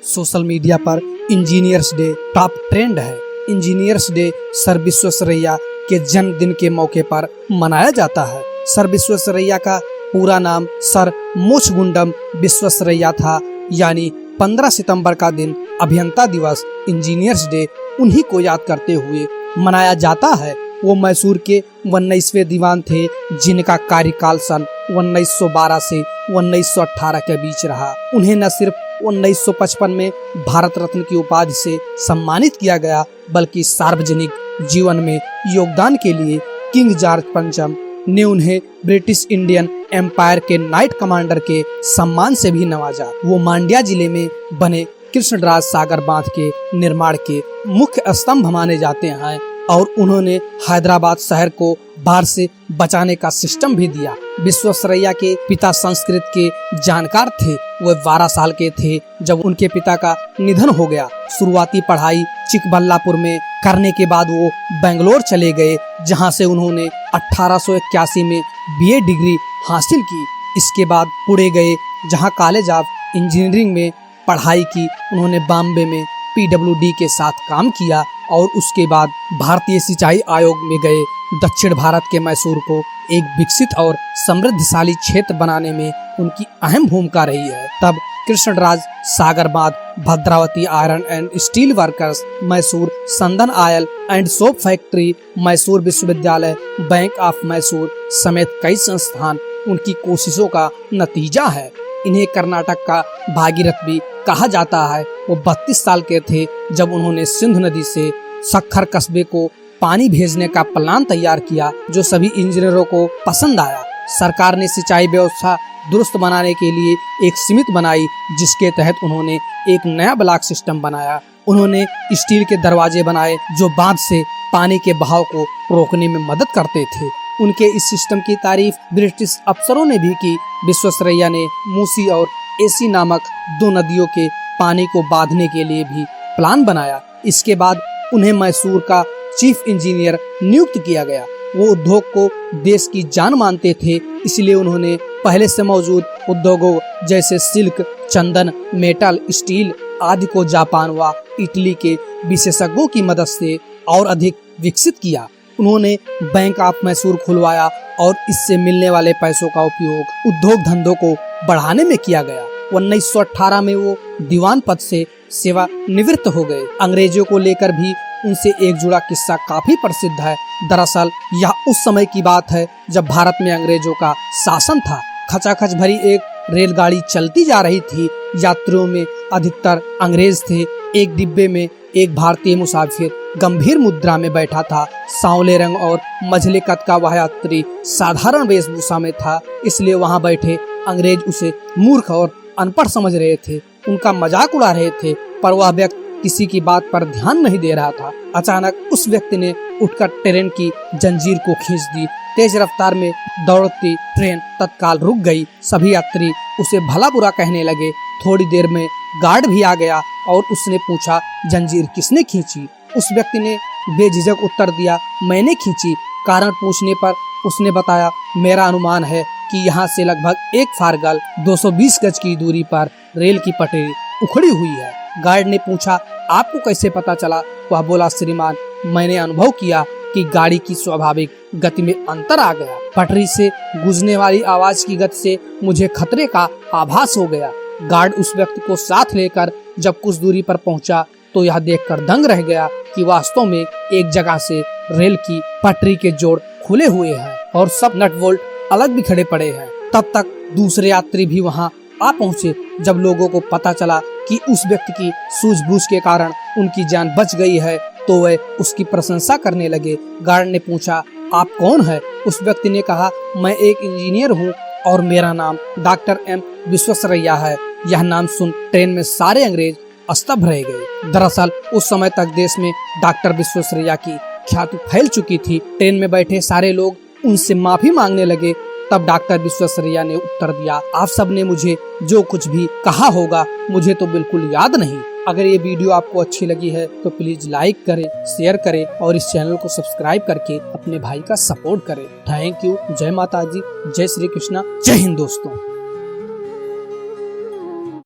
Social media पर engineers day top trend है। Engineers day sir Visvesvaraya के जन्मदिन के मौके पर मनाया जाता है। सर विश्वेश्वरैया का पूरा नाम सर मोक्षगुंडम विश्वेश्वरैया था, यानी 15 सितंबर का दिन अभियंता दिवस इंजीनियर्स डे उन्हीं को याद करते हुए मनाया जाता है। वो मैसूर के 19वें दीवान थे, जिनका कार्यकाल सन 1912 से 1918 के बीच रहा। उन्हें न सिर्फ 1955 में भारत रत्न की उपाधि से सम्मानित किया गया, बल्कि सार्वजनिक जीवन में योगदान के लिए किंग जॉर्ज पंचम ने उन्हें ब्रिटिश इंडियन एम्पायर के नाइट कमांडर के सम्मान से भी नवाजा। वो मांड्या जिले में बने कृष्णराज सागर बांध के निर्माण के मुख्य स्तंभ माने जाते हैं और उन्होंने हैदराबाद शहर को बाढ़ से बचाने का सिस्टम भी दिया। विश्वेश्वरैया के पिता संस्कृत के जानकार थे। वो 12 साल के थे जब उनके पिता का निधन हो गया। शुरुआती पढ़ाई चिकबल्लापुर में करने के बाद वो बेंगलोर चले गए, जहां से उन्होंने 1881 में बीए डिग्री हासिल की। इसके बाद पुणे गए, जहां कॉलेज ऑफ इंजीनियरिंग में पढ़ाई की। उन्होंने बॉम्बे में पीडब्ल्यूडी के साथ काम किया और उसके बाद भारतीय सिंचाई आयोग में गए। दक्षिण भारत के मैसूर को एक विकसित और समृद्धशाली क्षेत्र बनाने में उनकी अहम भूमिका रही है। तब कृष्णराज सागर बांध, Bhadravati iron and steel workers Mysore, sandal oil and soap factory Mysore, विश्वविद्यालय, बैंक ऑफ मैसूर समेत कई संस्थान उनकी कोशिशों का नतीजा है। इन्हें कर्नाटक का भागीरथ भी कहा जाता है। वो 32 साल के थे जब उन्होंने सिंधु नदी से सक्खर कस्बे को पानी भेजने का प्लान तैयार किया, जो सभी इंजीनियरों को पसंद आया। सरकार ने सिंचाई व्यवस्था दुरुस्त बनाने के लिए एक समिति बनाई, जिसके तहत उन्होंने एक नया ब्लॉक सिस्टम बनाया। उन्होंने स्टील के दरवाजे बनाए जो बांध से पानी के बहाव को रोकने में मदद करते थे। उनके इस सिस्टम की तारीफ ब्रिटिश अफसरों ने भी की। विश्वेश्वरैया ने मूसी और एसी नामक 2 नदियों के पानी को बांधने के लिए भी प्लान बनाया। इसके बाद उन्हें मैसूर का चीफ इंजीनियर नियुक्त किया गया। वो उद्योग को देश की जान मानते थे, इसलिए उन्होंने पहले से मौजूद उद्योगों जैसे सिल्क, चंदन, मेटल, स्टील आदि को जापान व इटली के विशेषज्ञों की मदद से और अधिक विकसित किया। उन्होंने बैंक ऑफ मैसूर खुलवाया और इससे मिलने वाले पैसों का उपयोग उद्योग धंधों को बढ़ाने में किया गया। 1918 में वो दीवान पद से सेवा निवृत्त हो गए। अंग्रेजों को लेकर भी उनसे एक जुड़ा किस्सा काफी प्रसिद्ध है। दरअसल यह उस समय की बात है जब भारत में अंग्रेजों का शासन था। खचाखच भरी एक रेलगाड़ी चलती जा रही थी। यात्रियों में अधिकतर अंग्रेज थे। एक डिब्बे में एक भारतीय मुसाफिर गंभीर मुद्रा में बैठा था। सांवले रंग और मझले कद का वह यात्री साधारण वेशभूषा में था, इसलिए वहां बैठे अंग्रेज उसे मूर्ख और अनपढ़ समझ रहे थे, उनका मजाक उड़ा रहे थे। पर वह व्यक्ति किसी की बात पर ध्यान नहीं दे रहा था। अचानक उस व्यक्ति ने उठकर ट्रेन की जंजीर को खींच दी। तेज रफ्तार में दौड़ती ट्रेन तत्काल रुक गई। सभी यात्री उसे भला बुरा कहने लगे। थोड़ी देर में गार्ड भी आ गया और उसने पूछा, जंजीर किसने खींची? उस व्यक्ति ने बेझिझक उत्तर दिया, मैंने खींची। कारण पूछने पर उसने बताया, मेरा अनुमान है कि यहाँ से लगभग 1 फारगल 220 गज की दूरी पर रेल की पटरी उखड़ी हुई है। गार्ड ने पूछा, आपको कैसे पता चला? वह बोला, श्रीमान, मैंने अनुभव किया कि गाड़ी की स्वाभाविक गति में अंतर आ गया। पटरी से गुजरने वाली आवाज की गति से मुझे खतरे का आभास हो गया। गार्ड उस व्यक्ति को साथ लेकर जब कुछ दूरी पर पहुंचा तो यह देखकर दंग रह गया कि वास्तव में एक जगह से रेल की पटरी के जोड़ खुले हुए हैं और सब नट बोल्ट अलग भी खड़े पड़े हैं। तब तक दूसरे यात्री भी वहां आ पहुंचे। जब लोगों को पता चला कि उस व्यक्ति की सूझबूझ के कारण उनकी जान बच गई है, तो वे उसकी प्रशंसा करने लगे। गार्ड ने पूछा, आप कौन है? उस व्यक्ति ने कहा, मैं एक इंजीनियर हूँ और मेरा नाम डॉक्टर एम विश्वेश्वरैया है। यह नाम सुन ट्रेन में सारे अंग्रेज स्तब्ध रह गए। दरअसल उस समय तक देश में डॉक्टर विश्वेश्वरैया की ख्याति फैल चुकी थी। ट्रेन में बैठे सारे लोग उनसे माफी मांगने लगे। तब डॉक्टर विश्वेश्वरैया ने उत्तर दिया, आप सबने मुझे जो कुछ भी कहा होगा मुझे तो बिल्कुल याद नहीं। अगर ये वीडियो आपको अच्छी लगी है तो प्लीज लाइक करें, शेयर करें और इस चैनल को सब्सक्राइब करके अपने भाई का सपोर्ट करें। Thank you. जय माता दी, जय श्री कृष्णा, जय हिंद दोस्तों।